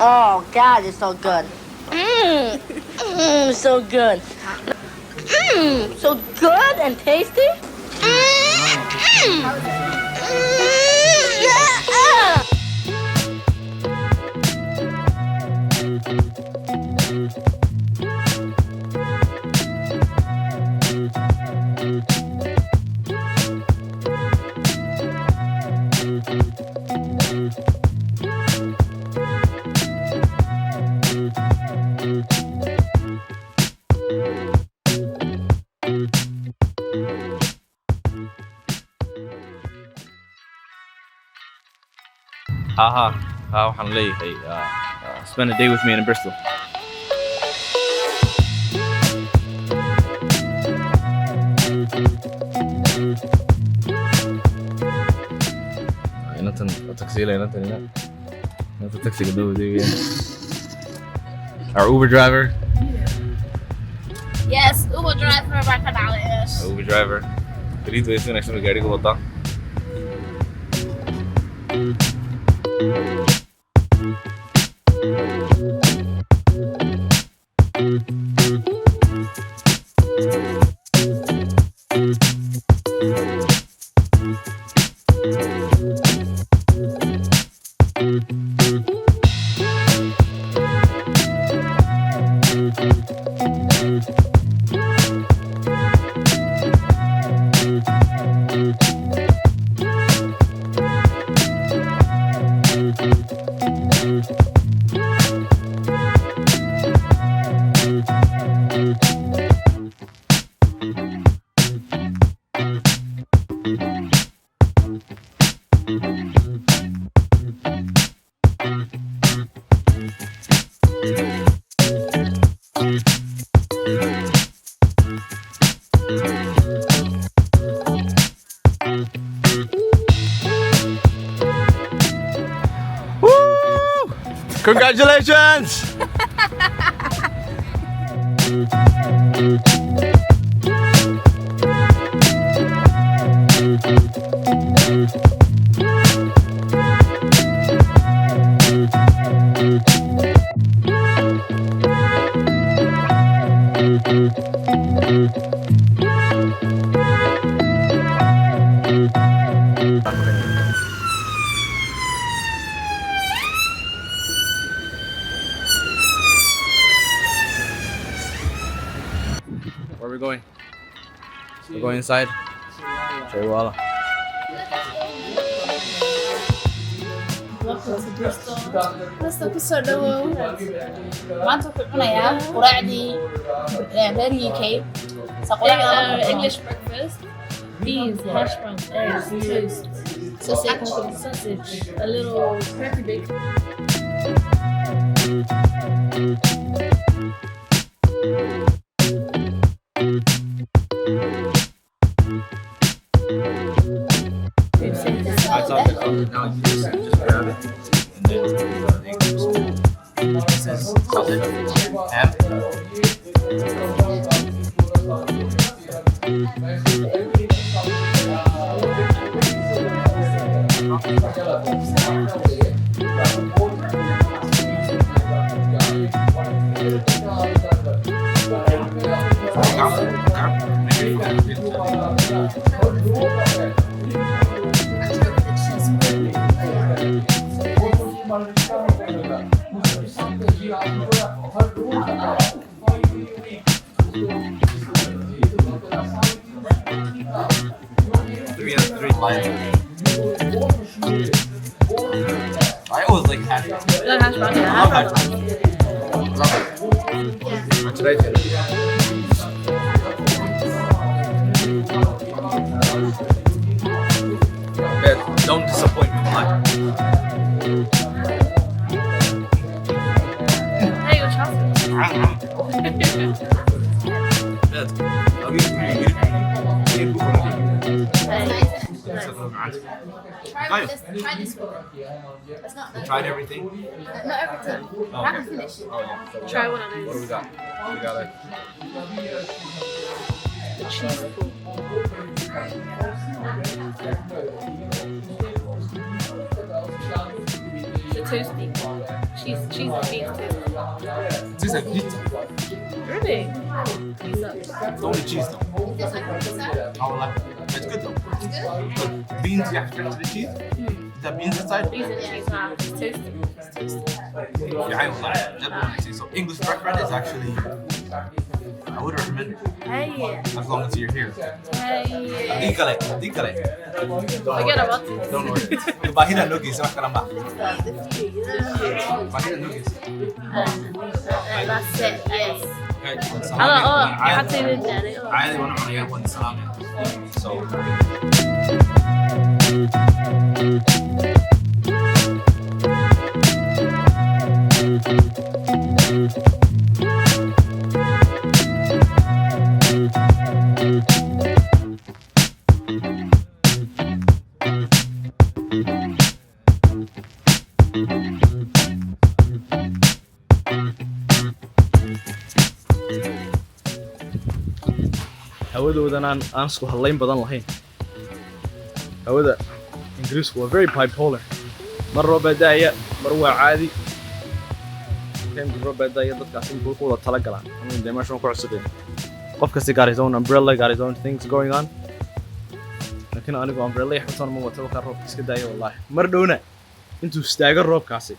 Oh God, it's so good. So good. So good and tasty. waxaan leeyahay spend a day with me in Bristol. inantan taksiila inantan taksiga dowdayga our Uber driver. Yes, Uber driver baan ka dhacday. Uber driver bariid waysan actually gaariga wada. Congratulations! Where are we going? We're going inside. Welcome to Bristol. Bristol kusoo dhawow. Maanta waxaan cunayaa quraacdii reer UK. English breakfast. Beans, hash browns, eggs, toast, sausage, a little crappy bacon. I thought that now you just grab it and then it says sausage, ham. I always like hash browns. You like hash browns? Yeah. I love hash browns. Love it. What should I do? Yeah, don't disappoint me. Hey, your chocolate. I'll give you Try this one. It's not You tried everything? not everything. Oh, I haven't finished. Oh, yeah. So Try one of what do those. we got? We got like The cheese pool. The toasty. cheese beef too. Tastes like pizza. Really? Pizza. It's only cheese though. It tastes like pizza. I would like it. It's good though. It's good? But beans you have to put into the cheese. Is that beans inside? Beans and cheese, wow. It's toasty. It's toasty. Yeah, I would like it. Definitely. So English bread is actually, I would recommend it. Hey. As long as you're here. Hey. Dígale. Forget about it. Don't worry. Bahida nuggies, wax kala ma. Bahida nuggies. That's it. Yes. Okay, حتى يرجعني. عادي وانا معايا وانا سلام. So hawadoodan aan isku hadlayn badan lahayn. Hawada Ingiriisku waa very bipolar. Mar roob baa da'aya, mar waa caadi. Kan roob baa da'aya dadkaas in ku wada tala galaan. Ama meeshan ku cusubeen. Qof kasta got his own umbrella, got his own things going on. Laakiin anigu umbrella xataan ma wato ka roob iska da'aya wallahi. Mar dhowna intuu istaago roobkaasi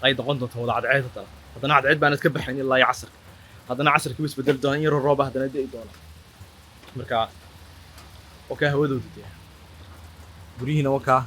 ay doqon doonto wada cadceed tala. Haddana cadceed baan iska baxayn ilaa casar. Haddana casarkii is bedel doona yar roob haddana da'i doona. Marka okay hawadoodu dee gurihiina wakaa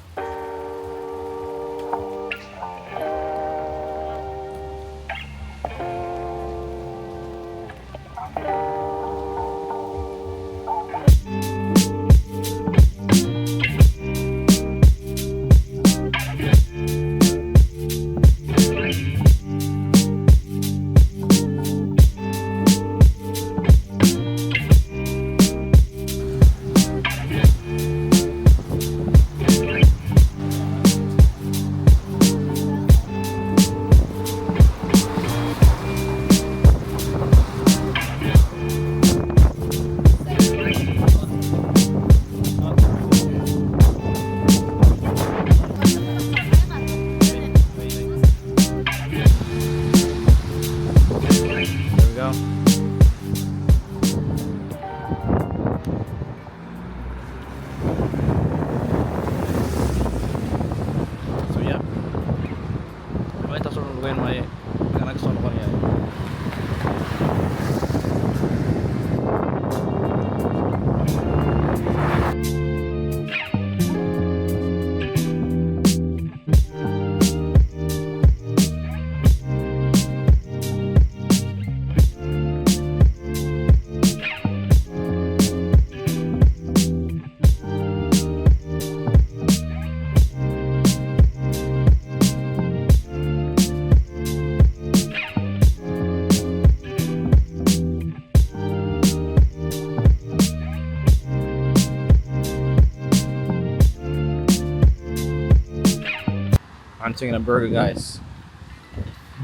I'm taking a burger, guys.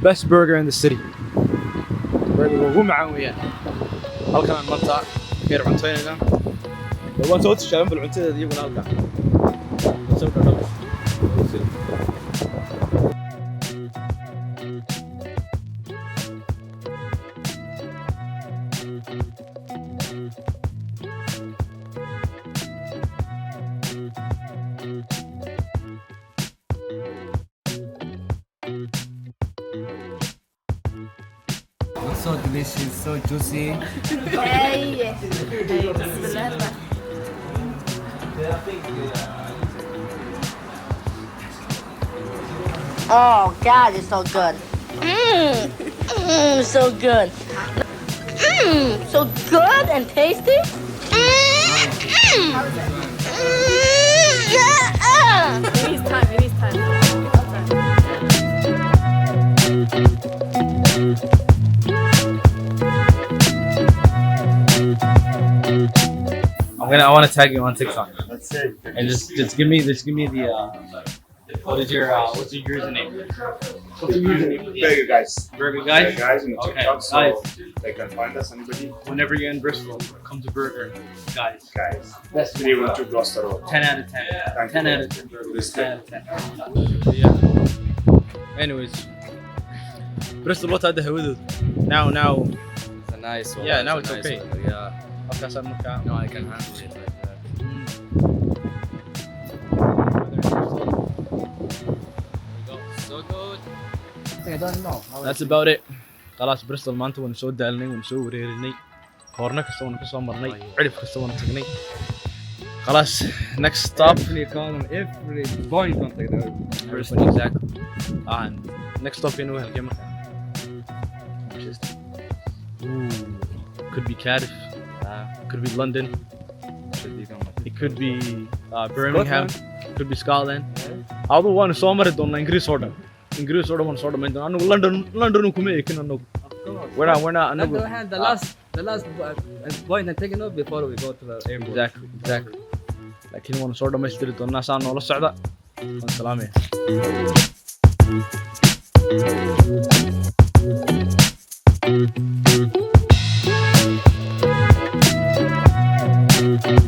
Best burger in the city. Burger ugu macaan weeyaan. Halkan aan maanta keer cuntaynayna. Waan soo tishaaban bal cuntadeeda iyaguna halkan. Soo dhaw. so delicious, so juicy. Hey. Bismillah. Oh God, it's so good. So good. So good and tasty. It needs time. It needs time. I want to tag you on TikTok. Let's see. And just give me the what's your username? What's your username? Burger guys. Burger guys. Burger guys in Okay, TikTok, so guys. they can find us. Anybody? Whenever you're in Bristol, come to Burger guys. Guys. Best 312 Gloucester Road. 10 out of 10. Thank 10 you. out of 10 burgers. This 10 out of 10. Yeah. Anyways, Bristol what had the hawadu. Now. It's a nice one. Yeah, now a it's nice okay. weather, yeah. After marka. No, I can handle it like that. So good. I don't know. That's about it. خلاص Bristol maanta waan soo daalnay, waan soo wareerinay. Koorna kasta waan ka soo marnay, cirif kasta waan tagnay. خلاص next stop. Every column, every point on the Bristol exactly. And next stop inuu halkee marka. Ooh, could be Cardiff, could be London, it could be Birmingham, could be Scotland. Adu waan soo mari doonaa Ingiriis oo dhan. Ingiriis oo dhan waan soo dhamayn doonaa. Anagu London kuma eekin anagu. We're not anagu. The last point and taking off before we go to the airport. Exactly. Laakiin waan soo dhamaystiri doonaa saan noola socda. Waan salaamaya.